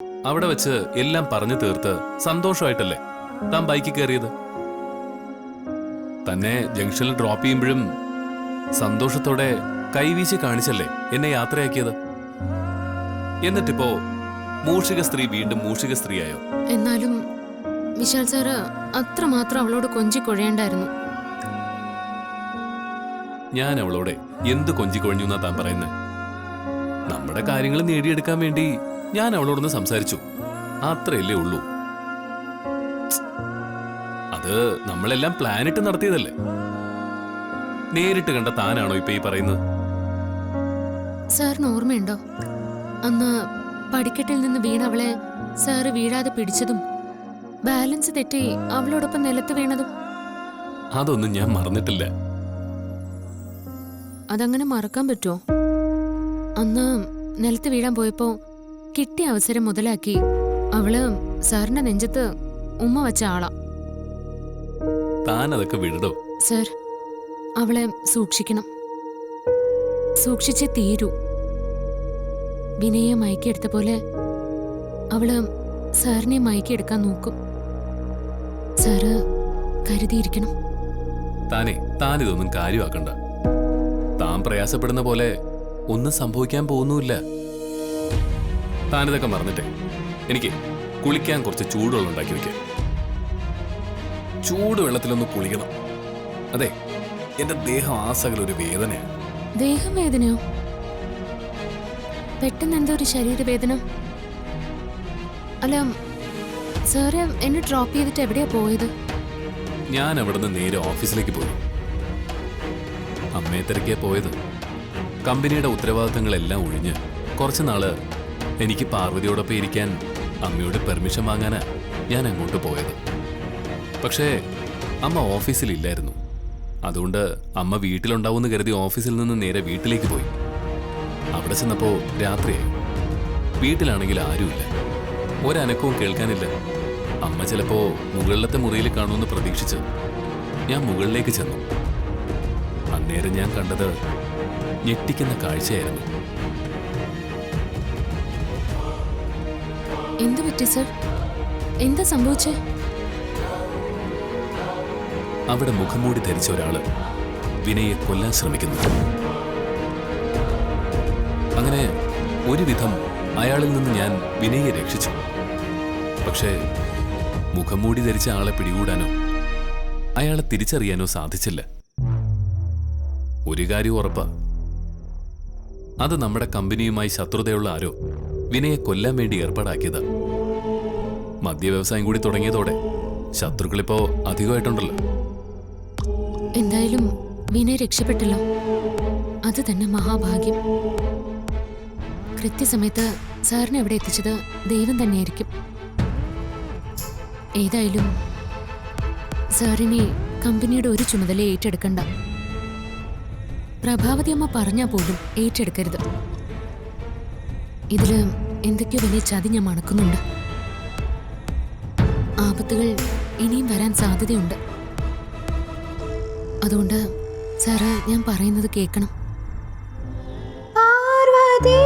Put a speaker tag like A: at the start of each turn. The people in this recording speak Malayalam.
A: അവിടെ വെച്ച് എല്ലാം പറഞ്ഞു തീർത്ത് സന്തോഷമായിട്ടല്ലേ താൻ ബൈക്കിൽ കയറിയത്? തന്നെ ജംഗ്ഷനിൽ ഡ്രോപ്പ് ചെയ്യുമ്പോഴും സന്തോഷത്തോടെ കൈവീശി കാണിച്ചല്ലേ എന്നെ യാത്രയാക്കിയത്. എന്നിട്ടിപ്പോ മൂഷിക സ്ത്രീ വീണ്ടും മൂഷിക സ്ത്രീയായോ?
B: എന്നാലും വിശാൽ സാറ് അത്രമാത്രം അവളോട് കൊഞ്ചിക്കൊഴയേണ്ടായിരുന്നു.
A: ഞാൻ അവളോടെ എന്ത് കൊഞ്ചിക്കൊഴഞ്ഞു എന്നാ താൻ പറയുന്നത്? നമ്മുടെ കാര്യങ്ങൾ നേടിയെടുക്കാൻ വേണ്ടി ഞാൻ അവളോടൊന്ന് സംസാരിച്ചു, അത്രയല്ലേ ഉള്ളൂ. അത് നമ്മളെല്ലാം പ്ലാനിട്ട് നടത്തിയതല്ലേ. നേരിട്ട് കണ്ട താനാണോ ഇപ്പൊ ഈ പറയുന്നത്?
B: സാറിന് ഓർമ്മയുണ്ടോ അന്ന് പടിക്കെട്ടിൽ നിന്ന് വീണ അവളെ സാറ് വീഴാതെ പിടിച്ചതും ബാലൻസ് തെറ്റി അവളോടൊപ്പം നിലത്ത് വീണതും?
A: അതൊന്നും ഞാൻ മറന്നിട്ടില്ല.
B: അതങ്ങനെ മറക്കാൻ പറ്റുമോ? അന്ന് നിലത്ത് വീഴാൻ പോയപ്പോ കിട്ടിയ അവസരം മുതലാക്കി അവള് സാറിന്റെ നെഞ്ചത്ത് ഉമ്മ വച്ച ആളാ.
A: താൻ അതൊക്കെ വിടടോ.
B: സർ, അവളെ സൂക്ഷിക്കണം, സൂക്ഷിച്ചേ തീരൂ. വിനയെ മയക്കിയെടുത്ത പോലെ അവള് സാറിനെ മയക്കിയെടുക്കാൻ നോക്കും. സാറ് കരുതിയിരിക്കണം.
A: താനിതൊന്നും കാര്യമാക്കണ്ട. താൻ പ്രയാസപ്പെടുന്ന പോലെ ഒന്നും സംഭവിക്കാൻ പോകുന്നുമില്ല. താനിതൊക്കെ മറന്നിട്ടേ എനിക്ക് കുളിക്കാൻ കുറച്ച് ചൂടുവെള്ളം ഉണ്ടാക്കി വെക്കുക. ചൂടുവെള്ളത്തിലൊന്ന് കുളിക്കണം. അതെ, എന്റെ ദേഹം ആസകലൊരു വേദനയാണ്.
B: ദേഹം വേദനയോ? പെട്ടെന്ന് എന്തോ ഒരു ശരീരവേദന? അല്ല, സാറ് എന്നെ ഡ്രോപ്പ് ചെയ്തിട്ട് എവിടെയാ പോയത്?
A: ഞാൻ അവിടുന്ന് നേരെ ഓഫീസിലേക്ക് പോയി. അമ്മയെ തിരക്കിയാ പോയത്. കമ്പനിയുടെ ഉത്തരവാദിത്തങ്ങളെല്ലാം ഒഴിഞ്ഞ് കുറച്ച് നാള് എനിക്ക് പാർവതിയോടൊപ്പം ഇരിക്കാൻ അമ്മയോട് പെർമിഷൻ വാങ്ങാനാ ഞാൻ അങ്ങോട്ട് പോയത്. പക്ഷേ അമ്മ ഓഫീസിലില്ലായിരുന്നു. അതുകൊണ്ട് അമ്മ വീട്ടിലുണ്ടാവുമെന്ന് കരുതി ഓഫീസിൽ നിന്ന് നേരെ വീട്ടിലേക്ക് പോയി. അവിടെ ചെന്നപ്പോ രാത്രിയായി. വീട്ടിലാണെങ്കിൽ ആരുമില്ല, ഒരനക്കവും കേൾക്കാനില്ല. അമ്മ ചിലപ്പോ മുകളിലത്തെ മുറിയിൽ കാണുമെന്ന് പ്രതീക്ഷിച്ച് ഞാൻ മുകളിലേക്ക് ചെന്നു. അന്നേരം ഞാൻ കണ്ടത് ഞെട്ടിക്കുന്ന കാഴ്ചയായിരുന്നു.
B: എന്ത് പറ്റി സർ? എന്താ സംഭവിച്ചേ?
A: അവിടെ മുഖംമൂടി ധരിച്ച ഒരാള് വിനയെ കൊല്ലാൻ ശ്രമിക്കുന്നു. അങ്ങനെ ഒരുവിധം അയാളിൽ നിന്ന് ഞാൻ വിനയെ രക്ഷിച്ചു. പക്ഷേ മുഖംമൂടി ധരിച്ച ആളെ പിടികൂടാനോ അയാളെ തിരിച്ചറിയാനോ സാധിച്ചില്ല. ഒരു കാര്യം ഉറപ്പാ, അത് നമ്മുടെ കമ്പനിയുമായി ശത്രുതയുള്ള ആരോ വിനയെ കൊല്ലാൻ വേണ്ടി ഏർപ്പാടാക്കിയതാ. മദ്യവ്യവസായം കൂടി തുടങ്ങിയതോടെ ശത്രുക്കളിപ്പോ അധികമായിട്ടുണ്ടല്ലോ.
B: എന്തായാലും വിനയ രക്ഷപ്പെട്ടല്ലോ, അത് തന്നെ മഹാഭാഗ്യം. കൃത്യസമയത്ത് സാറിനെ എവിടെ എത്തിച്ചത് ദൈവം തന്നെയായിരിക്കും. ഏതായാലും സാറിനെ കമ്പനിയുടെ ഒരു ചുമതല ഏറ്റെടുക്കണ്ട. പ്രഭാവതി അമ്മ പറഞ്ഞാ പോലും ഏറ്റെടുക്കരുത്. ഇതില് എന്തൊക്കെയോ വലിയ ചതി ഞാൻ മണക്കുന്നുണ്ട്. ആപത്തുകൾ ഇനിയും വരാൻ സാധ്യതയുണ്ട്. അതുകൊണ്ട് സാറ് ഞാൻ പറയുന്നത് കേൾക്കണം.
C: പാർവതി